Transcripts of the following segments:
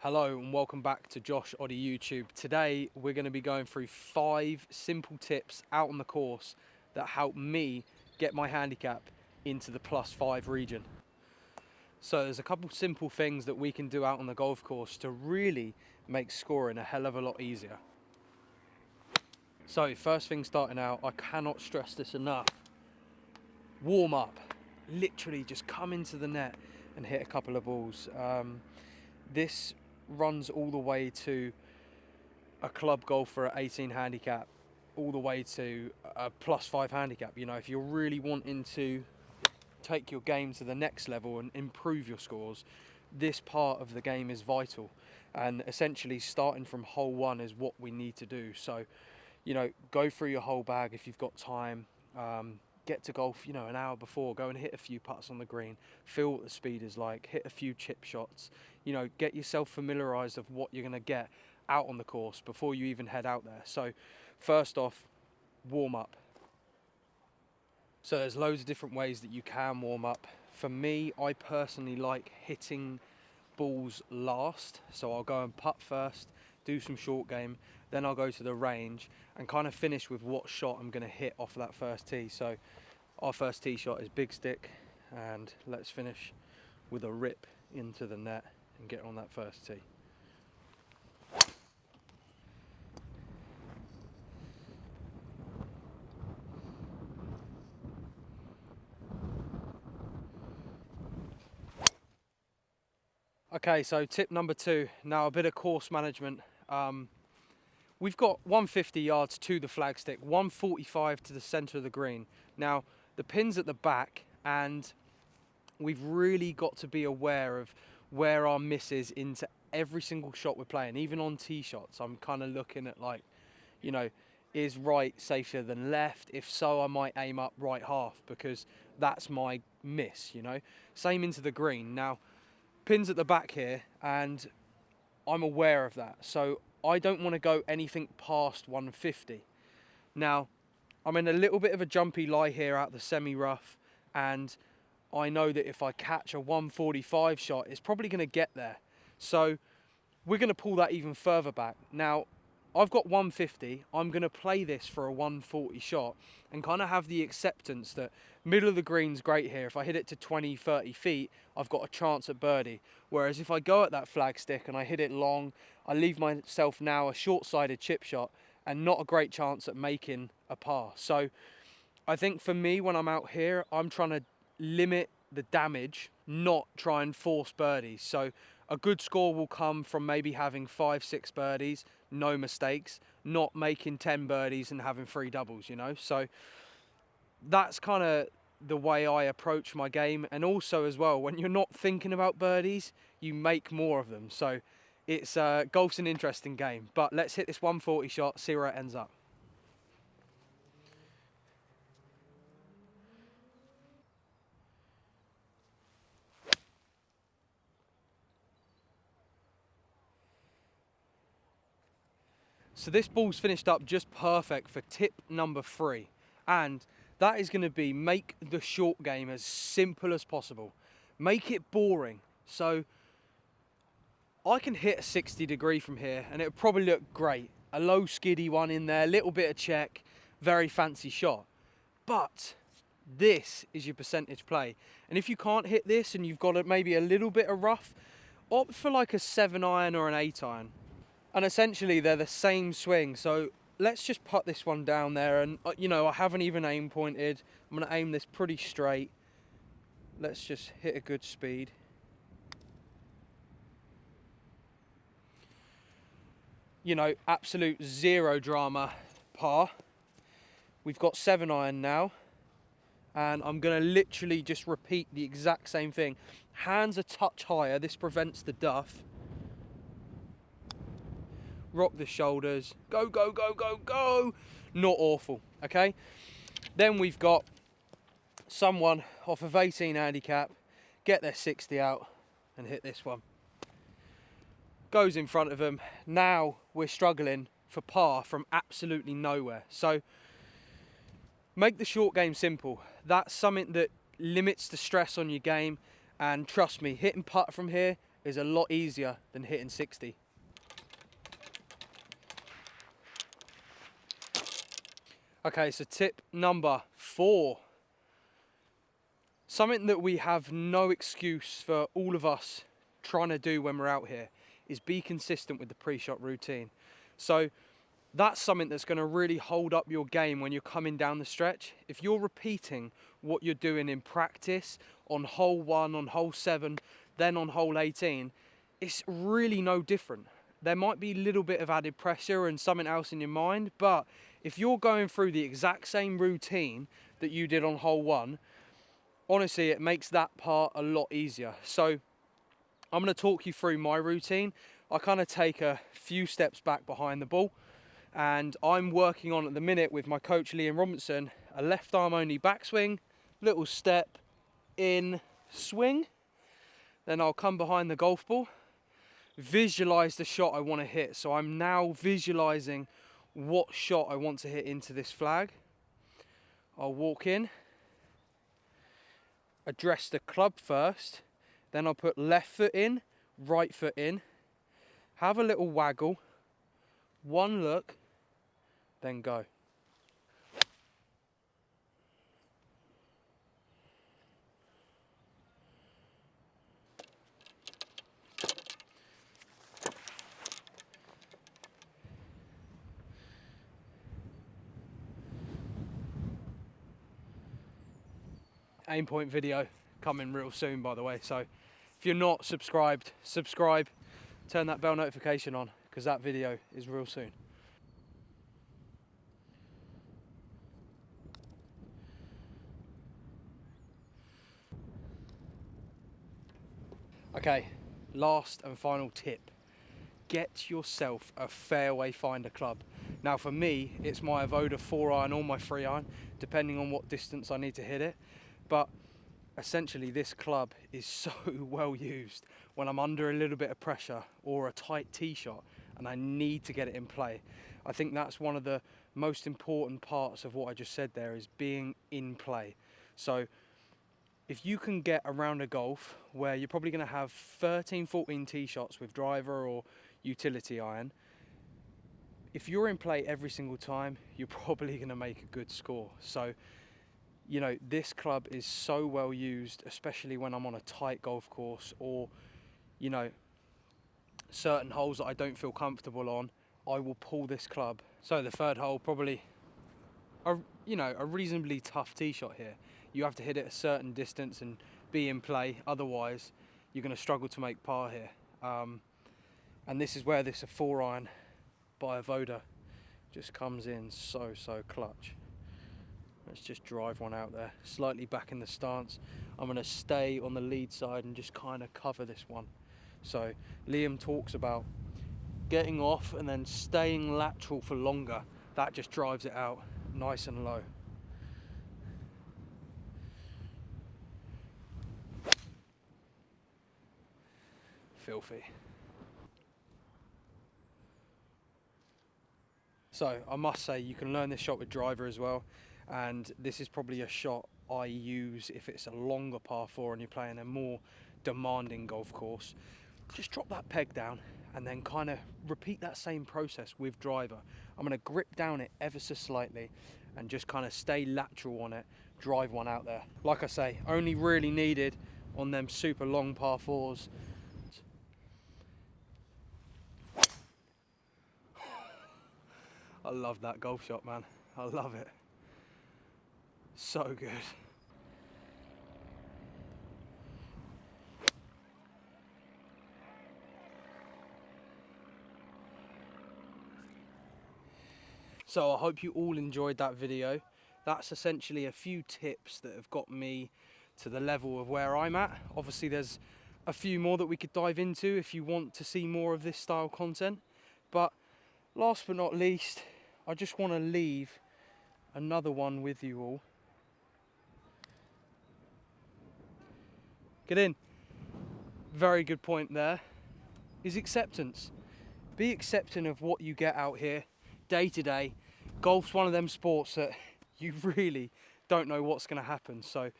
Hello and welcome back to Josh Oddie YouTube. Today we're going to be going through 5 simple tips out on the course that help me get my handicap into the +5 region. So there's a couple simple things that we can do out on the golf course to really make scoring a hell of a lot easier. So first thing starting out, I cannot stress this enough. Warm up. Literally just come into the net and hit a couple of balls. This runs all the way to a club golfer at 18 handicap, all the way to a +5 handicap. You know, if you're really wanting to take your game to the next level and improve your scores, this part of the game is vital. And essentially starting from hole 1 is what we need to do. So, you know, go through your whole bag if you've got time. Get to golf, you know, an hour before, go and hit a few putts on the green, feel what the speed is like, hit a few chip shots, you know, get yourself familiarized of what you're going to get out on the course before you even head out there. So first off, warm up. So there's loads of different ways that you can warm up. For me, I personally like hitting balls last, so I'll go and putt first, do some short game, then I'll go to the range and kind of finish with what shot I'm going to hit off that first tee. So our first tee shot is big stick, and let's finish with a rip into the net and get on that first tee. Okay, so tip number 2, now a bit of course management. We've got 150 yards to the flagstick, 145 to the centre of the green. Now, the pin's at the back, and we've really got to be aware of where our miss is into every single shot we're playing, even on tee shots. I'm kind of looking at, like, you know, is right safer than left? If so, I might aim up right half because that's my miss, you know. Same into the green. Now, pin's at the back here, and I'm aware of that. So I don't want to go anything past 150. Now, I'm in a little bit of a jumpy lie here out the semi-rough, and I know that if I catch a 145 shot, it's probably going to get there. So we're going to pull that even further back. Now, I've got 150. I'm going to play this for a 140 shot and kind of have the acceptance that middle of the green's great here. If I hit it to 20, 30 feet, I've got a chance at birdie. Whereas if I go at that flag stick and I hit it long, I leave myself now a short-sided chip shot and not a great chance at making a par. So I think for me, when I'm out here, I'm trying to limit the damage, not try and force birdies. So a good score will come from maybe having 5, 6 birdies, no mistakes, not making 10 birdies and having 3 doubles, you know. So that's kind of the way I approach my game. And also as well, when you're not thinking about birdies, you make more of them. So it's golf's an interesting game. But let's hit this 140 shot, see where it ends up. So this ball's finished up just perfect for tip number 3. And that is going to be make the short game as simple as possible. Make it boring. So I can hit a 60 degree from here and it would probably look great. A low skiddy one in there, little bit of check, very fancy shot. But this is your percentage play. And if you can't hit this and you've got maybe a little bit of rough, opt for like a 7 iron or an 8 iron. And essentially they're the same swing. So let's just put this one down there, and you know, I haven't even aim pointed. I'm going to aim this pretty straight. Let's just hit a good speed. You know, absolute zero drama par. We've got 7 iron now, and I'm going to literally just repeat the exact same thing. Hands a touch higher, this prevents the duff. Rock the shoulders, go, go, go, go, go. Not awful, okay? Then we've got someone off of 18 handicap, get their 60 out and hit this one. Goes in front of them. Now we're struggling for par from absolutely nowhere. So make the short game simple. That's something that limits the stress on your game. And trust me, hitting putt from here is a lot easier than hitting 60. Okay, so tip number 4. Something that we have no excuse for all of us trying to do when we're out here is be consistent with the pre-shot routine. So that's something that's going to really hold up your game when you're coming down the stretch. If you're repeating what you're doing in practice on hole 1, on hole 7, then on hole 18, it's really no different. There might be a little bit of added pressure and something else in your mind, but if you're going through the exact same routine that you did on hole 1, honestly, it makes that part a lot easier. So I'm going to talk you through my routine. I kind of take a few steps back behind the ball, and I'm working on at the minute with my coach Liam Robinson a left arm only backswing, little step in, swing. Then I'll come behind the golf ball, visualize the shot I want to hit. So I'm now visualizing what shot I want to hit into this flag. I'll walk in, address the club first, then I'll put left foot in, right foot in, have a little waggle, one look, then go. Aim point video coming real soon, by the way, so if you're not subscribed, subscribe, turn that bell notification on, because that video is real soon. Okay, last and final tip. Get yourself a fairway finder club. Now for me, it's my Avoda 4-iron or my 3-iron, depending on what distance I need to hit it. But essentially this club is so well used when I'm under a little bit of pressure or a tight tee shot and I need to get it in play. I think that's one of the most important parts of what I just said there, is being in play. So if you can get a round of golf where you're probably going to have 13, 14 tee shots with driver or utility iron, if you're in play every single time, you're probably going to make a good score. So, you know, this club is so well used, especially when I'm on a tight golf course or, you know, certain holes that I don't feel comfortable on, I will pull this club. So the third hole, probably a reasonably tough tee shot here. You have to hit it a certain distance and be in play, otherwise you're going to struggle to make par here. And this is where this 4-iron by Avoda just comes in so clutch. Let's just drive one out there, slightly back in the stance. I'm going to stay on the lead side and just kind of cover this one. So Liam talks about getting off and then staying lateral for longer. That just drives it out nice and low. Filthy. So I must say, you can learn this shot with driver as well, and this is probably a shot I use if it's a longer par 4 and you're playing a more demanding golf course. Just drop that peg down and then kind of repeat that same process with driver. I'm going to grip down it ever so slightly and just kind of stay lateral on it, drive one out there. Like I say, only really needed on them super long par 4s. I love that golf shot, man. I love it. So good. So I hope you all enjoyed that video. That's essentially a few tips that have got me to the level of where I'm at. Obviously there's a few more that we could dive into if you want to see more of this style content. But last but not least, I just want to leave another one with you all. Get in. Very good point there. Is acceptance. Be accepting of what you get out here day to day. Golf's one of them sports that you really don't know what's going to happen. So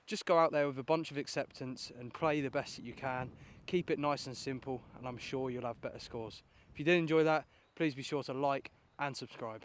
just go out there with a bunch of acceptance and play the best that you can. Keep it nice and simple, and I'm sure you'll have better scores. If you did enjoy that, please be sure to like and subscribe.